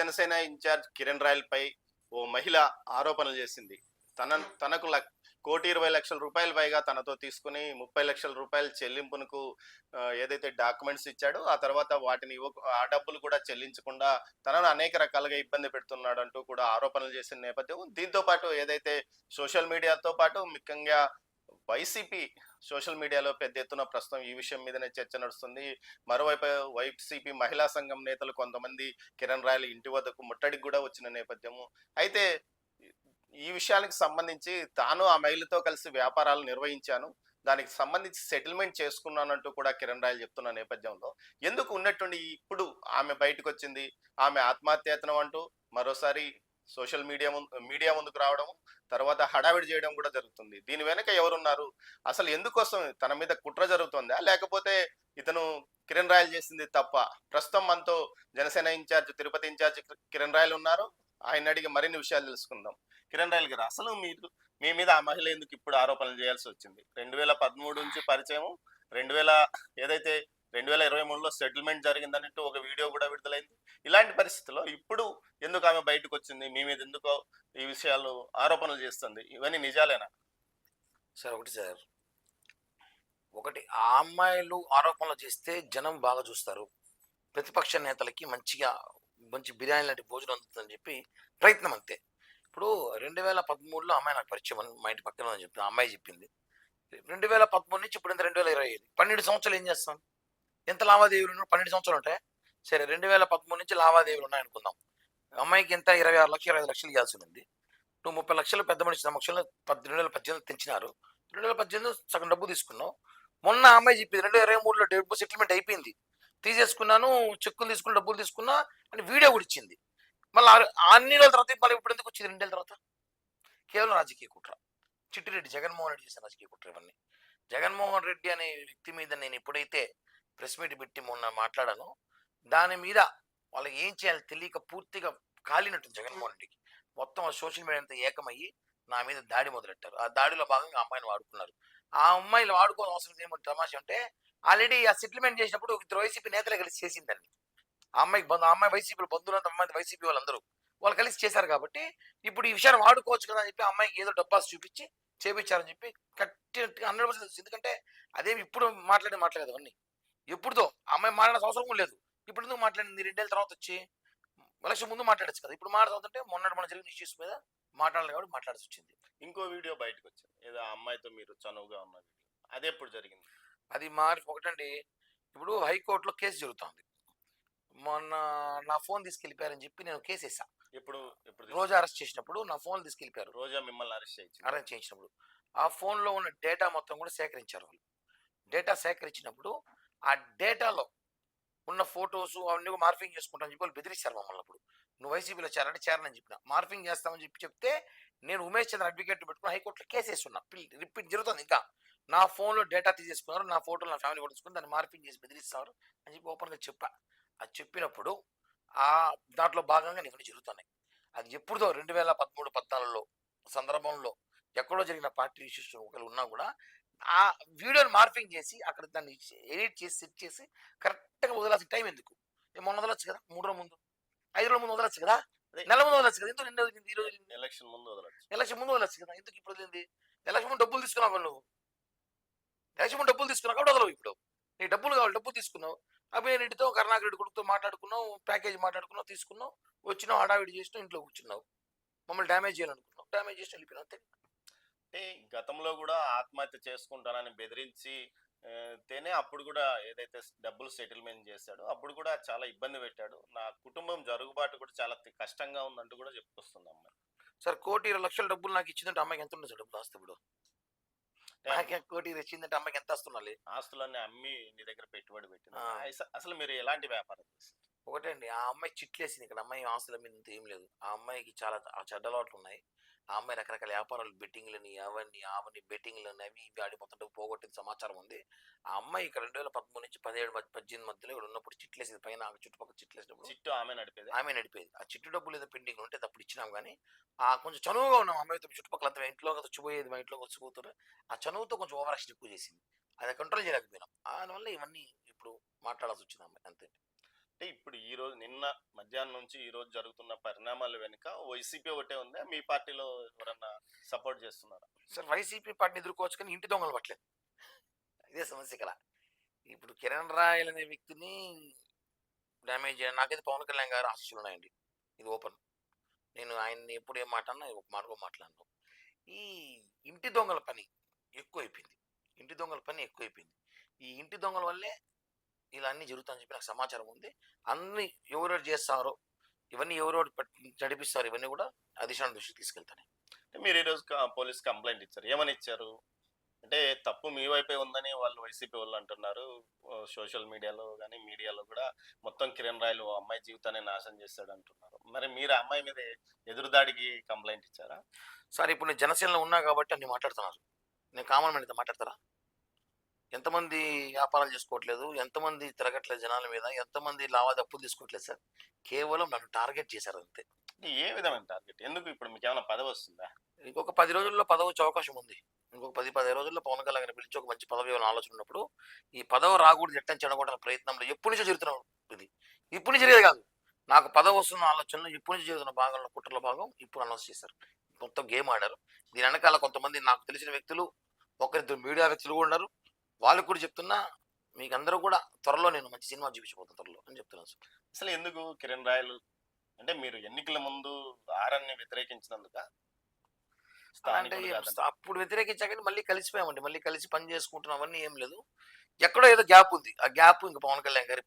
Janasena incharge Kiran royal పై ఓ మహిళ ఆరోపణలు చేసింది. తనకు 1,20,00,000 పైగా తనతో తీసుకుని 30 లక్షల రూపాయల చెల్లింపునకు ఏదైతే డాక్యుమెంట్స్ ఇచ్చాడో ఆ తర్వాత వాటిని ఆ డబ్బులు కూడా చెల్లించకుండా తనను అనేక రకాలుగా ఇబ్బంది పెడుతున్నాడంటూ కూడా ఆరోపణలు చేసిన నేపథ్యం. దీంతో పాటు ఏదైతే సోషల్ మీడియాతో పాటు ముఖ్యంగా వైసీపీ సోషల్ మీడియాలో పెద్ద ఎత్తున ప్రస్తుతం ఈ విషయం మీదనే చర్చ నడుస్తుంది. మరోవైపు వైసీపీ మహిళా సంఘం నేతలు కొంతమంది కిరణ్ రాయల్ ఇంటి వద్దకు ముట్టడికి కూడా వచ్చిన నేపథ్యము. అయితే ఈ విషయానికి సంబంధించి తాను ఆ మహిళతో కలిసి వ్యాపారాలు నిర్వహించాను, దానికి సంబంధించి సెటిల్మెంట్ చేసుకున్నానంటూ కూడా కిరణ్ రాయల్ చెప్తున్న నేపథ్యంలో ఎందుకు ఉన్నట్టుండి ఇప్పుడు ఆమె బయటకు వచ్చింది, ఆమె ఆత్మహత్యతనం అంటూ మరోసారి సోషల్ మీడియా ముందుకు రావడం, తర్వాత హడావిడి చేయడం కూడా జరుగుతుంది. దీని వెనక ఎవరున్నారు, అసలు ఎందుకోసం తన మీద కుట్ర జరుగుతుందా, లేకపోతే ఇతను కిరణ్ రాయల్ చేసింది తప్ప? ప్రస్తుతం మనతో జనసేన ఇన్ఛార్జ్, తిరుపతి ఇన్ఛార్జ్ కిరణ్ రాయల్ ఉన్నారు. ఆయన అడిగి మరిన్ని విషయాలు తెలుసుకుందాం. కిరణ్ రాయల్ గారు, అసలు మీరు మీ మీద ఆ మహిళ ఎందుకు ఇప్పుడు ఆరోపణలు చేయాల్సి వచ్చింది? 2013 నుంచి పరిచయం, 2000 ఏదైతే 2023లో సెటిల్మెంట్ జరిగిందన్నట్టు ఒక వీడియో కూడా విడుదలైంది. ఇలాంటి పరిస్థితుల్లో ఇప్పుడు ఎందుకు ఆమె బయటకు వచ్చింది, మీ మీద ఎందుకో ఈ విషయాలు ఆరోపణలు చేస్తుంది? ఇవన్నీ నిజాలేనా సార్? ఒకటి ఆ అమ్మాయిలు ఆరోపణలు చేస్తే జనం బాగా చూస్తారు, ప్రతిపక్ష నేతలకి మంచి బిర్యానీ లాంటి భోజనం అందుతుందని చెప్పి ప్రయత్నం అంతే. ఇప్పుడు 2013లో అమ్మాయి నాకు పరిచయం, మా ఇంటి పక్కన అని చెప్పి అమ్మాయి చెప్పింది. 2013 నుంచి ఇప్పుడు 2025, 12 సంవత్సరాలు ఏం చేస్తాం? ఎంత లావాదేవీలు ఉన్నా 12 సంవత్సరాలు ఉంటాయి. సరే, 2013 నుంచి లావాదేవీలు ఉన్నాయనుకుందాం. అమ్మాయికి ఎంత 26 లక్షలు 25 లక్షలు ఇవ్వాల్సి ఉంది. నువ్వు 30 లక్షలు పెద్ద మనిషి సమక్షంలో 2018 తెచ్చినారు. 2018 సగం డబ్బు తీసుకున్నావు. మొన్న అమ్మాయి చెప్పింది 2023లో డబ్బు సెటిల్మెంట్ అయిపోయింది, తీసేసుకున్నాను, చెక్కులు తీసుకుని డబ్బులు తీసుకున్నా అని వీడియో కూడా ఇచ్చింది. మళ్ళీ అన్ని రోజుల తర్వాత మళ్ళీ ఇప్పుడు ఎందుకు వచ్చింది 2 ఏళ్ళ తర్వాత? కేవలం రాజకీయ కుట్ర. చిట్టిరెడ్డి జగన్మోహన్ రెడ్డి చేసిన రాజకీయ కుట్ర ఇవన్నీ. జగన్మోహన్ రెడ్డి అనే వ్యక్తి మీద నేను ఎప్పుడైతే ప్రెస్ మీట్ పెట్టి మొన్న మాట్లాడానో, దాని మీద వాళ్ళకి ఏం చేయాలి తెలియక పూర్తిగా కాలినట్టు జగన్మోహన్ రెడ్డికి. మొత్తం సోషల్ మీడియా అంతా ఏకమయ్యి నా మీద దాడి మొదలెట్టారు. ఆ దాడిలో భాగంగా అమ్మాయిని వాడుకున్నారు. ఆ అమ్మాయిలు వాడుకోవాల్సిన అవసరం ఏమంటే తమాషా అంటే, ఆల్రెడీ ఆ సెటిల్మెంట్ చేసినప్పుడు ఇద్దరు వైసీపీ నేతలే కలిసి చేసిందండి. ఆ అమ్మాయి వైసీపీ బంధువులంతా, అమ్మాయి వైసీపీ వాళ్ళందరూ వాళ్ళు కలిసి చేశారు. కాబట్టి ఇప్పుడు ఈ విషయాన్ని వాడుకోవచ్చు కదా అని చెప్పి అమ్మాయికి ఏదో డబ్బాస్ చూపించి చేపించారని చెప్పి కరెక్ట్ 100%. ఎందుకంటే అదేమి ఇప్పుడు మాట్లాడేది అవన్నీ ఎప్పుడుదో అమ్మాయి మాట్లాడే అవసరం కూడా లేదు. ఇప్పుడు ఎందుకు మాట్లాడింది? 2 ఏళ్ళ తర్వాత వచ్చి ఎలక్షన్ ముందు మాట్లాడచ్చు కదా. ఇప్పుడు మాట్లాడుతుంటే మన జరిగిన ఇష్యూస్ మీద మాట్లాడాలి కాబట్టి మాట్లాడాల్సి వచ్చింది. ఇంకో వీడియో బయటకు వచ్చింది, ఏదో ఆ అమ్మాయితో మీరు చనువుగా ఉన్న వీడియో. అది ఎప్పుడు జరిగింది? అది ఒకటండి, ఇప్పుడు హైకోర్టులో కేసు జరుగుతుంది. మొన్న నా ఫోన్ తీసుకెళ్ళిపోయారని చెప్పి నేను కేసు వేసా. ఇప్పుడు రోజా అరెస్ట్ చేసినప్పుడు నా ఫోన్ తీసుకెళ్ళిపోయారు. రోజా మిమ్మల్ని అరెస్ట్ చేసినప్పుడు ఆ ఫోన్లో ఉన్న డేటా మొత్తం కూడా సేకరించారు వాళ్ళు. డేటా సేకరించినప్పుడు ఆ డేటాలో ఉన్న ఫొటోస్ అవన్నీ మార్ఫింగ్ చేసుకుంటామని చెప్పి వాళ్ళు బెదిరిస్తారు మమ్మల్ని. అప్పుడు నువ్వు వైసీపీలో చేరని చెప్పిన, మార్ఫింగ్ చేస్తామని చెప్తే నేను ఉమేష్ చంద్ర అడ్వకేట్ పెట్టుకుని హైకోర్టులో కేసు వేస్తున్నా. రిపీట్ జరుగుతుంది. ఇంకా నా ఫోన్లో డేటా తీసేసుకున్నారు, నా ఫోటోలు నా ఫ్యామిలీ కూడా తీసుకుని దాన్ని మార్ఫింగ్ చేసి బెదిరిస్తారు అని చెప్పి ఓపెన్గా చెప్పా. అది చెప్పినప్పుడు ఆ దాంట్లో భాగంగా ఇవన్నీ జరుగుతున్నాయి. అది ఎప్పుడుదో 2013-14లో సందర్భంలో ఎక్కడో జరిగిన పార్టీ ఇష్యూస్ ఒకరు ఉన్నా కూడా ఆ వీడియోని మార్ఫింగ్ చేసి అక్కడ దాన్ని ఎడిట్ చేసి సెట్ చేసి కరెక్ట్గా వదలాల్సిన టైం ఎందుకు? మొన్న వదలొచ్చు కదా, 3 రోజుల ముందు, 5 రోజుల ముందు వదలొచ్చు కదా, నెల ముందు వదలొచ్చు కదా. ఎందుకు ఈ రోజు ఎలక్షన్ ముందు వదలొచ్చు కదా? ఎందుకు ఇప్పుడు వదిలింది? ఎలక్షన్ ముందు డబ్బులు తీసుకున్నావు నువ్వు, ఎలక్షన్ ముందు డబ్బులు తీసుకున్నావు కాబట్టి వదలవు. ఇప్పుడు నీకు డబ్బులు కావాలి, డబ్బులు తీసుకున్నావు. అభినయ్ రెడ్డితో, కరుణాకర్ రెడ్డి కొడుకుతో మాట్లాడుకున్నావు, ప్యాకేజ్ మాట్లాడుకున్నావు, తీసుకున్నావు, వచ్చినావు, హడావిడి చేసినావు, ఇంట్లో కూర్చున్నావు, మమ్మల్ని డ్యామేజ్ చేయాలనుకున్నావు, డ్యామేజ్ చేసి వెళ్ళిపోయినావు అంతే. అంటే గతంలో కూడా ఆత్మహత్య చేసుకుంటానని బెదిరించి తేనే అప్పుడు కూడా ఏదైతే డబ్బులు సెటిల్మెంట్ చేశాడో అప్పుడు కూడా చాలా ఇబ్బంది పెట్టాడు, నా కుటుంబం జరుగుబాటు కూడా చాలా కష్టంగా ఉందంటూ కూడా చెప్పుకొస్తుంది అమ్మాయి. సార్ 1,20,00,000 డబ్బులు నాకు ఇచ్చిందంటే అమ్మాయికి ఎంత ఉండదు సార్ డబ్బులు? ఆస్తి ఇప్పుడు నాకు 1,00,00,000 ఇచ్చిందంటే అమ్మాయికి ఎంత వస్తున్నా? ఆస్తులన్నీ అమ్మి నీ దగ్గర పెట్టుబడి పెట్టింది. అసలు మీరు ఎలాంటి వ్యాపారం చేస్తారు? ఒకటండి, ఆ అమ్మాయి చిట్లేసింది. ఇక్కడ అమ్మాయి ఆస్తుల మీద ఏం లేదు. ఆ అమ్మాయికి చాలా చెడ్డ అలవాట్లు ఉన్నాయి. ఆ అమ్మాయి రకరకాల వ్యాపారాలు, బెట్టింగ్లని, అవన్నీ బెట్టింగ్లని అవి ఇవి ఆడి మొత్తం డబ్బు పోగొట్టిన సమాచారం ఉంది. ఆ అమ్మాయి ఇక్కడ 2013 నుంచి 17-18 మధ్యలో ఇక్కడ ఉన్నప్పుడు చిట్లేసేది. పైన చుట్టుపక్కల చిట్లేసినప్పుడు చిట్టు ఆమె నడిపేది. ఆ చిట్టు డబ్బులు ఏదో పెండింగ్ ఉంటే అప్పుడు ఇచ్చినాం. కానీ ఆ కొంచెం చనువుగా ఉన్నాం అమ్మాయితో. చుట్టుపక్కల అంతా ఇంట్లో వచ్చిపోయేది, మా ఇంట్లోకి వచ్చిపోతారు. ఆ చనువుతో కొంచెం ఓవర్ యాక్షన్ ఎక్కువ చేసింది. అది కంట్రోల్ చేయలేకపోయినాం. దానివల్ల ఇవన్నీ ఇప్పుడు మాట్లాడాల్సి వచ్చింది అమ్మాయి అంతే. అంటే ఇప్పుడు ఈ రోజు నిన్న మధ్యాహ్నం నుంచి ఈ రోజు జరుగుతున్న పరిణామాల వెనుక వైసీపీ ఒకటే ఉందా? మీ పార్టీలో ఎవరన్నా సపోర్ట్ చేస్తున్నారా? సార్ వైసీపీ పార్టీని ఎదుర్కోవచ్చు కానీ ఇంటి దొంగలు పట్టలేదు. ఇదే సమస్య ఇక్కడ. ఇప్పుడు కిరణ్ రాయల్ అనే వ్యక్తిని డ్యామేజ్ చేయాలి. నాకైతే పవన్ కళ్యాణ్ గారు ఆశీస్సులు ఉన్నాయండి. ఇది ఓపెన్. నేను ఆయన్ని ఎప్పుడు ఏం మాట అన్నా ఒక మాట కూడా మాట్లాడను. ఈ ఇంటి దొంగల పని ఎక్కువైపోయింది. ఇంటి దొంగల పని ఎక్కువైపోయింది. ఈ ఇంటి దొంగల వల్లే ఇలా అన్నీ జరుగుతాయని చెప్పి నాకు సమాచారం ఉంది. అన్ని ఎవరెవరు చేస్తారో ఇవన్నీ ఎవరెవరు నడిపిస్తారు ఇవన్నీ కూడా అధిష్టానం దృష్టికి తీసుకెళ్తాను. అంటే మీరు ఈరోజు పోలీస్ కంప్లైంట్ ఇచ్చారు. ఏమని ఇచ్చారు? అంటే తప్పు మీ వైపే ఉందని వాళ్ళు వైసీపీ వాళ్ళు అంటున్నారు. సోషల్ మీడియాలో గానీ, మీడియాలో కూడా మొత్తం కిరణ్ రాయల్ ఓ అమ్మాయి జీవితాన్ని నాశనం చేశాడు అంటున్నారు. మరి మీరు ఆ అమ్మాయి మీద ఎదురుదాడికి కంప్లైంట్ ఇచ్చారా? సార్ ఇప్పుడు నేను జనసేనలో ఉన్నా కాబట్టి అన్ని మాట్లాడుతున్నారు. నేను కామన్ మ్యాన్తో మాట్లాడతారా? ఎంతమంది వ్యాపారాలు చేసుకోవట్లేదు, ఎంతమంది తిరగట్లేదు జనాల మీద, ఎంతమంది లావాదేవీ అప్పులు తీసుకోవట్లేదు సార్. కేవలం నన్ను టార్గెట్ చేశారు అంతే. అంటే ఏ విధమైన టార్గెట్? ఎందుకు ఇప్పుడు మీకేమైనా పదవి వస్తుందా? ఇంకొక 10 రోజుల్లో పదవి వచ్చే అవకాశం ఉంది. ఇంకొక 15 రోజుల్లో పవన్ కళ్యాణ్ గారిని పిలిచి ఒక మంచి పదవి ఇవ్వాలని ఆలోచన ఉన్నప్పుడు ఈ పదవి రాకూడదు ఎట్టని చెడగొట్టాల ప్రయత్నంలో ఎప్పటి నుంచో జరుగుతున్నాం ఇది. ఇప్పుడు నుంచి జరిగేది కాదు. నాకు పదవి వస్తున్న ఆలోచనలో ఇప్పటి నుంచి జరుగుతున్న భాగంలో కుట్రల భాగం ఇప్పుడు అనౌన్స్ చేశారు. మొత్తం గేమ్ ఆడారు. దీని వెనకాల కొంతమంది నాకు తెలిసిన వ్యక్తులు, ఒకరిద్దరు మీడియా వ్యక్తులు కూడా ఉన్నారు. వాళ్ళకు కూడా చెప్తున్నా, మీకు అందరూ కూడా త్వరలో నేను మంచి సినిమా చూపించబోతాను త్వరలో అని చెప్తున్నాను సార్. అసలు ఎందుకు కిరణ్ రాయల్ అంటే మీరు ఎన్నికల ముందు ఆర్ఎన్ని వ్యతిరేకించినందుక? అంటే స్థానికుడు కాదండి. అప్పుడు వ్యతిరేకించాక మళ్ళీ కలిసిపోయామండి. మళ్ళీ కలిసి పని చేసుకుంటున్నాం అవన్నీ ఏం లేదు. ఎక్కడో ఏదో గ్యాప్ ఉంది. ఆ గ్యాప్ ఇంకా పవన్ కళ్యాణ్ గారి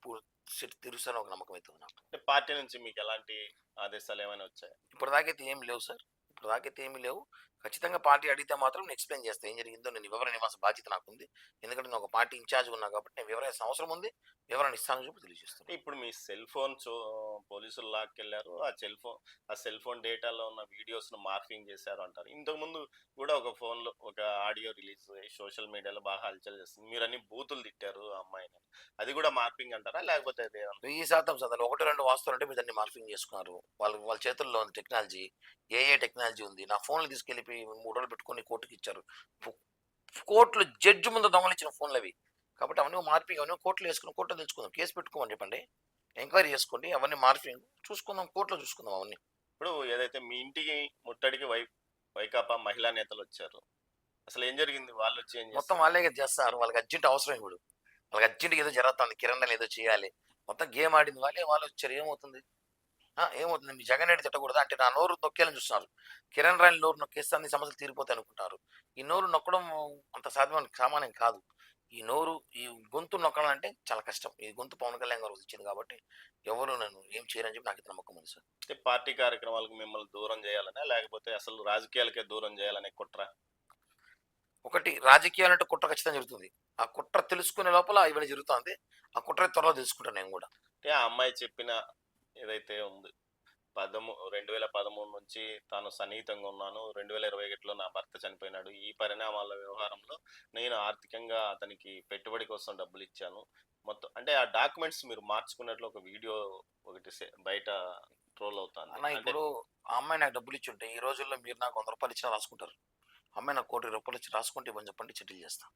తీరుస్తారని ఒక నమ్మకం అవుతుంది నాకు. అంటే పార్టీ నుంచి మీకు ఎలాంటి ఆదేశాలు ఏమైనా వచ్చాయి? ఇప్పటిదాకైతే ఏమి లేవు సార్. ఇప్పటిదాకైతే ఏమి లేవు. ఖచ్చితంగా పార్టీ అడిగితే మాత్రం నేను ఎక్స్ప్లెయిన్ చేస్తాను. ఏం జరిగిందో నేను వివరణ ఇవ్వాల్సిన బాధ్యత నాకుంది. ఎందుకంటే నేను ఒక పార్టీ ఇన్ఛార్జ్ ఉన్నా కాబట్టి నేను వివరించాల్సిన అవసరం ఉంది. వివరణ ఇస్తానని చెప్పి తెలియజేస్తాను. ఇప్పుడు మీ సెల్ ఫోన్ పోలీసులు లాక్కెళ్ళారు. ఆ సెల్ ఫోన్ డేటాలో ఉన్న వీడియోస్ ను మార్ఫింగ్ చేశారు అంటారు. ఇంతకు ముందు కూడా ఒక ఫోన్ లో ఒక ఆడియో రిలీజ్ అయ్యి సోషల్ మీడియాలో బాగా హల్చల్ చేస్తుంది. మీరు అన్ని బూతులు తిట్టారు ఆ అమ్మాయిని. అది కూడా మార్ఫింగ్ అంటారా? లేకపోతే అదే 1000% సందర్భాలు 1, 2 వాస్తవాలు అంటే మీరు దాన్ని మార్ఫింగ్ చేసుకున్నారు. వాళ్ళ చేతుల్లో ఉంది టెక్నాలజీ. ఏ టెక్నాలజీ ఉంది. నా ఫోన్లు తీసుకెళ్ళి 3 రోజులు పెట్టుకొని కోర్టుకి ఇచ్చారు. కోర్టులో జడ్జి ముందు దొంగలు ఇచ్చిన ఫోన్లు అవి. కాబట్టి అవన్నీ మార్పింగ్ అవన్నీ కోర్టులో వేసుకుని కోర్టులో తెలుసుకుందాం. కేసు పెట్టుకోమని చెప్పండి. ఎంక్వైరీ చేసుకోండి. అవన్నీ మార్పింగ్ చూసుకుందాం. కోర్టులో చూసుకుందాం అవన్నీ. ఇప్పుడు ఏదైతే మీ ఇంటికి ముట్టడికి వైకాపా మహిళా నేతలు వచ్చారు, అసలు ఏం జరిగింది? వాళ్ళు వచ్చి ఏం మొత్తం చేస్తారు? వాళ్ళే చేస్తారు. వాళ్ళకి అర్జెంట్ అవసరం ఇప్పుడు. వాళ్ళకి అర్జెంట్గా ఏదో జరుగుతుంది. కిరణ్ ఏదో చేయాలి. మొత్తం గేమ్ ఆడింది వాళ్ళు వచ్చారు. ఏమవుతుంది? ఏమవుతుంది? మీ జగన్ రెడ్డి తిట్టకూడదా? అంటే నా నోరు నొక్కేయాలని చూస్తున్నారు. కిరణ్ రాయల్ నోరు నొక్కేస్తే అన్ని సమస్యలు తీరిపోతాయి అనుకుంటారు. ఈ నోరు నొక్కడం అంత సామాన్యం కాదు. ఈ గొంతు నొక్కాలంటే చాలా కష్టం. ఈ గొంతు పవన్ కళ్యాణ్ గారు ఇచ్చింది కాబట్టి ఎవరు నన్ను ఏం చేయరని చెప్పి నాకు నమ్మకం ఉంది సార్. అంటే పార్టీ కార్యక్రమాలకు మిమ్మల్ని దూరం చేయాలనే, లేకపోతే అసలు రాజకీయాలకే దూరం చేయాలనే కుట్ర? ఒకటి రాజకీయాలంటే కుట్ర ఖచ్చితంగా జరుగుతుంది. ఆ కుట్ర తెలుసుకునే లోపల ఇవన్నీ జరుగుతుంది. ఆ కుట్ర త్వరలో తెలుసుకుంటాను నేను కూడా. అంటే ఆ అమ్మాయి చెప్పిన ఏదైతే ఉంది 2013 నుంచి తాను సన్నిహితంగా ఉన్నాను, 2021లో నా భర్త చనిపోయినాడు, ఈ పరిణామాల వ్యవహారంలో నేను ఆర్థికంగా అతనికి పెట్టుబడి కోసం డబ్బులు ఇచ్చాను మొత్తం, అంటే ఆ డాక్యుమెంట్స్ మీరు మార్చుకున్నట్లు ఒక వీడియో ఒకటి బయట ట్రోల్ అవుతుంది. అన్న ఇప్పుడు ఆ అమ్మాయి నాకు డబ్బులు ఇచ్చి ఉంటే ఈ రోజుల్లో మీరు నాకు 100 రూపాయలు ఇచ్చినా రాసుకుంటారు. అమ్మాయి నాకు 1 కోటి రూపాయలు ఇచ్చి రాసుకుంటే ఇవ్వని చెప్పండి, సెటిల్ చేస్తాం.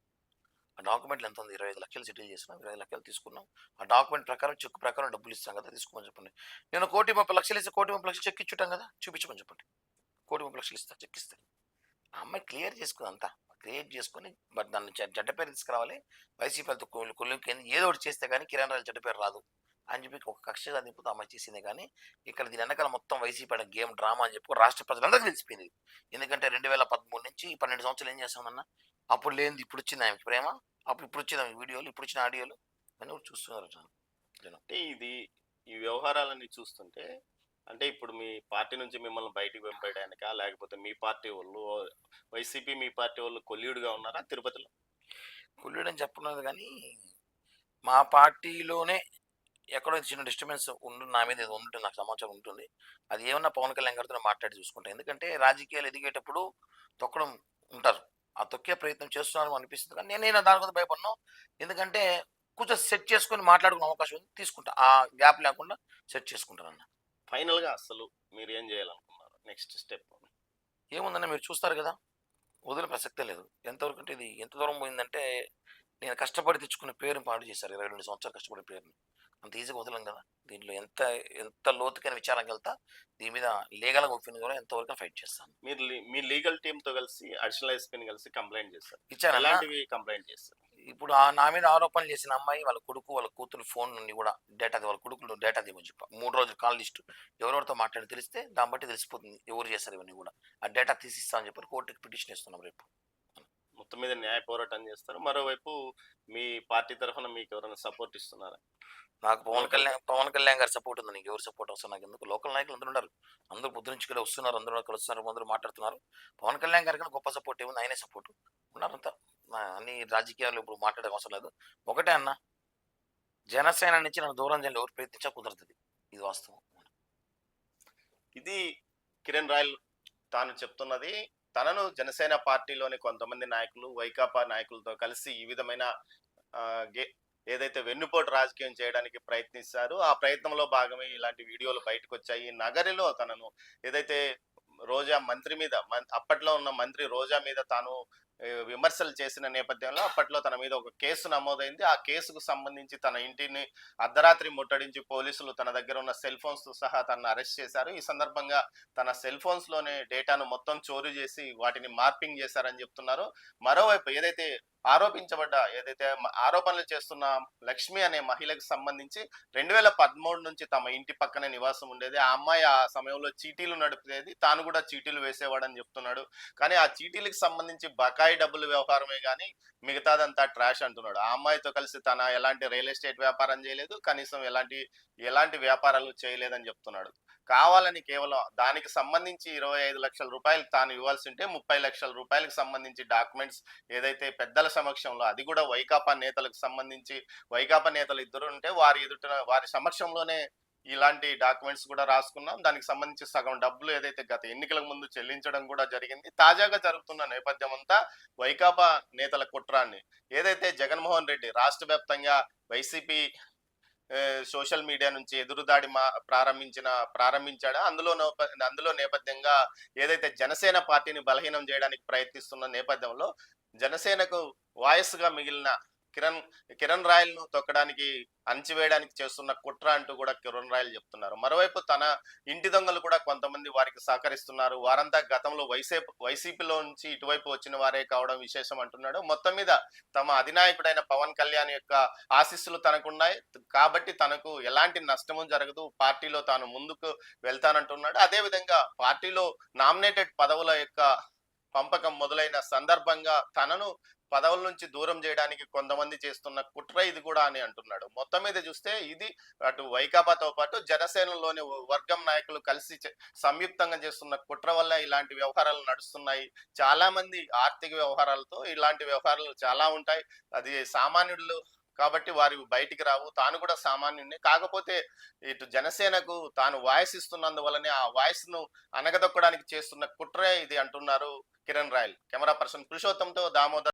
ఆ డాక్యుమెంట్లు ఎంత ఉంది? 25 లక్షలు సెటిల్ చేసినాం. 25 లక్షలు తీసుకున్నాం. ఆ డాక్యుమెంట్ ప్రకారం చెక్ ప్రకారం డబ్బులు ఇస్తాం కదా, తీసుకోమని చెప్పండి. నేను 1,30,00,000 ఇస్తే 1,30,00,000 చెక్ ఇచ్చుంటాం కదా, చూపించమని చెప్పండి. 1,30,00,000 ఇస్తా, చెక్ ఇస్తాను. ఆ అమ్మాయి క్లియర్ చేసుకుని అంతా క్రియేట్ చేసుకుని బట్ దాన్ని చెడ్డ పేరు తీసుకురావాలి. వైసీపీలతో కొల్లుకి ఏదో ఒకటి చేస్తే కానీ కిరణ్ రాయల్ చెడ్డ పేరు రాదు అని చెప్పి ఒక కక్ష సాధింపుతో అమ్మాయి చేసిందే. కానీ ఇక్కడ దీని వెనకాల మొత్తం వైసీపీ గేమ్ డ్రామా అని చెప్పి రాష్ట్ర ప్రజలందరికీ తెలిసిపోయింది. ఎందుకంటే 2013 నుంచి 12 సంవత్సరాలు ఏం చేస్తామన్నా, అప్పుడు లేనిది ఇప్పుడు వచ్చింది ఆమెకి ప్రేమ, ఇప్పుడు వచ్చింది ఆమె వీడియోలు, ఇప్పుడు వచ్చిన ఆడియోలు అని కూడా చూస్తున్నారు జనం. అంటే ఈ వ్యవహారాలన్నీ చూస్తుంటే, అంటే ఇప్పుడు మీ పార్టీ నుంచి మిమ్మల్ని బయటికి పంపేయడానికా, లేకపోతే మీ పార్టీ వాళ్ళు వైసీపీ మీ పార్టీ వాళ్ళు కొల్లీడుగా ఉన్నారా తిరుపతిలో? కుళ్ళుడని చెప్పలేదు కానీ మా పార్టీలోనే ఎక్కడో చిన్న డిస్టర్బెన్స్ నా మీద ఏదో ఉంటుంది, నాకు సమాచారం ఉంటుంది. అది ఏమన్నా పవన్ కళ్యాణ్ గారితో మాట్లాడి చూసుకుంటాను. ఎందుకంటే రాజకీయాలు ఎదిగేటప్పుడు తొక్కడం ఉంటారు. ఆ తొక్కే ప్రయత్నం చేస్తున్నారని అనిపిస్తుంది. కానీ నేను దాని గురించి భయపడను. ఎందుకంటే కొంచెం సెట్ చేసుకొని మాట్లాడుకునే అవకాశం ఉంది, తీసుకుంటా. ఆ గ్యాప్ లేకుండా సెట్ చేసుకుంటాను అన్న. ఫైనల్గా అసలు మీరు ఏం చేయాలనుకున్నారు? నెక్స్ట్ స్టెప్ ఏముందన్న మీరు చూస్తారు కదా, వదిలే ప్రసక్తే లేదు. ఎంతవరకు అంటే ఇది ఎంత దూరం పోయిందంటే నేను కష్టపడి తెచ్చుకున్న పేరుని పాడు చేశారు. 22 సంవత్సరాలు కష్టపడిన పేరుని అంత ఈజీగా వదలం కదా. దీంట్లో ఎంత ఎంత లోతుకైన విచారణకి వెళ్తా. దీని మీద లీగల్‌గా ఒపీనియన్ కూడా ఎంతవరకు ఫైట్ చేస్తాను. మీరు మీ లీగల్ టీమ్‌తో కలిసి అడిషనల్ ఎస్పీని కలిసి కంప్లెయింట్ చేశారు. ఇచ్చానన్నా. ఎలాంటివి కంప్లెయింట్ చేశారు? ఇప్పుడు నా మీద ఆరోపణలు చేసిన అమ్మాయి వాళ్ళ కొడుకు, వాళ్ళ కూతురు ఫోన్ నుండి కూడా డేటా వాళ్ళ కొడుకులు డేటా తీయమని చెప్పా. 3 రోజులు కాల్ లిస్టు ఎవరెవరితో మాట్లాడి తెలిస్తే దాన్ని బట్టి తెలిసిపోతుంది ఎవరు చేశారు ఇవన్నీ కూడా. ఆ డేటా తీసిస్తా అని చెప్పి కోర్టుకి పిటిషన్ ఇస్తున్నాం రేపు. మొత్తం మీద న్యాయ పోరాటం చేస్తారు. మరోవైపు మీ పార్టీ తరఫున మీకు ఎవరైనా సపోర్ట్ ఇస్తున్నారా? నాకు పవన్ కళ్యాణ్ గారి సపోర్ట్ ఉంది. నీకు ఎవరు సపోర్ట్ అవసరం నాకు ఎందుకు. లోకల్ నాయకులు అందరూ ఉన్నారు. అందరూ పొద్దునుంచి వస్తున్నారు. అందరూ కలుస్తున్నారు. అందరూ మాట్లాడుతున్నారు. పవన్ కళ్యాణ్ గారికి గొప్ప సపోర్ట్ ఏముంది. ఆయనే సపోర్ట్ ఉన్నారంతా. అన్ని రాజకీయాలు ఇప్పుడు మాట్లాడే అవసరం లేదు. ఒకటే అన్న, జనసేన నుంచి నన్ను దూరం చేయాలి ఎవరు ప్రయత్నించా కుదరదు. ఇది వాస్తవం. ఇది కిరణ్ రాయల్ తాను చెప్తున్నది. తనను జనసేన పార్టీలోని కొంతమంది నాయకులు, వైకాపా నాయకులతో కలిసి ఈ విధమైన ఏదైతే వెన్నుపోటు రాజకీయం చేయడానికి ప్రయత్నిస్తారు, ఆ ప్రయత్నంలో భాగమే ఇలాంటి వీడియోలు బయటకు వచ్చాయి. నగరిలో తనను ఏదైతే రోజా మంత్రి మీద అప్పట్లో ఉన్న మంత్రి రోజా మీద తాను విమర్శలు చేసిన నేపథ్యంలో అప్పట్లో తన మీద ఒక కేసు నమోదైంది. ఆ కేసుకు సంబంధించి తన ఇంటిని అర్ధరాత్రి ముట్టడించి పోలీసులు తన దగ్గర ఉన్న సెల్ ఫోన్స్ తో సహా తనను అరెస్ట్ చేశారు. ఈ సందర్భంగా తన సెల్ ఫోన్స్ లోనే డేటాను మొత్తం చోరీ చేసి వాటిని మార్పింగ్ చేశారని చెప్తున్నారు. మరోవైపు ఏదైతే ఆరోపణలు చేస్తున్న లక్ష్మి అనే మహిళకు సంబంధించి 2013 నుంచి తమ ఇంటి పక్కనే నివాసం ఉండేది. ఆ అమ్మాయి ఆ సమయంలో చీటీలు నడిపేది, తాను కూడా చీటీలు వేసేవాడని చెప్తున్నాడు. కానీ ఆ చీటీలకు సంబంధించి బకాయి డబ్బుల వ్యవహారమే కానీ మిగతాదంతా ట్రాష్ అంటున్నాడు. ఆ అమ్మాయితో కలిసి తన ఎలాంటి రియల్ ఎస్టేట్ వ్యాపారం చేయలేదు, కనీసం ఎలాంటి వ్యాపారాలు చేయలేదని చెప్తున్నాడు. కావాలని కేవలం దానికి సంబంధించి 25 లక్షల రూపాయలు తాను ఇవ్వాల్సి ఉంటే 30 లక్షల రూపాయలకు సంబంధించి డాక్యుమెంట్స్ ఏదైతే పెద్దల సమక్షంలో, అది కూడా వైకాపా నేతలకు సంబంధించి, వైకాపా నేతలు ఇద్దరు ఉంటే వారి సమక్షంలోనే ఇలాంటి డాక్యుమెంట్స్ కూడా రాసుకున్నాం. దానికి సంబంధించి సగం డబ్బులు ఏదైతే గత ఎన్నికల ముందు చెల్లించడం కూడా జరిగింది. తాజాగా జరుగుతున్న నేపథ్యం అంతా వైకాపా నేతల కుట్రాన్ని ఏదైతే జగన్మోహన్ రెడ్డి రాష్ట్ర వ్యాప్తంగా వైసీపీ సోషల్ మీడియా నుంచి ఎదురుదాడి ప్రారంభించాడో అందులో నేపథ్యంగా ఏదైతే జనసేన పార్టీని బలహీనం చేయడానికి ప్రయత్నిస్తున్న నేపథ్యంలో జనసేనకు వాయిస్ గా మిగిలిన కిరణ్ రాయల్ ను తొక్కడానికి, అణచివేయడానికి చేస్తున్న కుట్ర అంటూ కూడా కిరణ్ రాయల్ చెప్తున్నారు. మరోవైపు తన ఇంటి దొంగలు కూడా కొంతమంది వారికి సహకరిస్తున్నారు. వారంతా గతంలో వైసీపీలో నుంచి ఇటువైపు వచ్చిన వారే కావడం విశేషం అంటున్నాడు. మొత్తం మీద తమ అధినాయకుడైన పవన్ కళ్యాణ్ యొక్క ఆశీస్సులు తనకున్నాయి కాబట్టి తనకు ఎలాంటి నష్టము జరగదు, పార్టీలో తాను ముందుకు వెళ్తానంటున్నాడు. అదే విధంగా పార్టీలో నామినేటెడ్ పదవుల యొక్క పంపకం మొదలైన సందర్భంగా తనను పదవుల నుంచి దూరం చేయడానికి కొంతమంది చేస్తున్న కుట్ర ఇది కూడా అని అంటున్నాడు. మొత్తం మీద చూస్తే ఇది అటు వైకాపాతో పాటు జనసేనలోని వర్గం నాయకులు కలిసి సంయుక్తంగా చేస్తున్న కుట్ర వల్ల ఇలాంటి వ్యవహారాలు నడుస్తున్నాయి. చాలా మంది ఆర్థిక వ్యవహారాలతో ఇలాంటి వ్యవహారాలు చాలా ఉంటాయి. అది సామాన్యులు కాబట్టి వారి బయటికి రావు. తాను కూడా సామాన్యుడిని. కాకపోతే ఇటు జనసేనకు తాను వాయిస్ ఇస్తున్నందువల్లనే ఆ వాయిస్ ను అనగదొక్కడానికి చేస్తున్న కుట్రే ఇది అంటున్నారు కిరణ్ రాయల్. కెమెరా పర్సన్ పురుషోత్తంతో దామోదర్.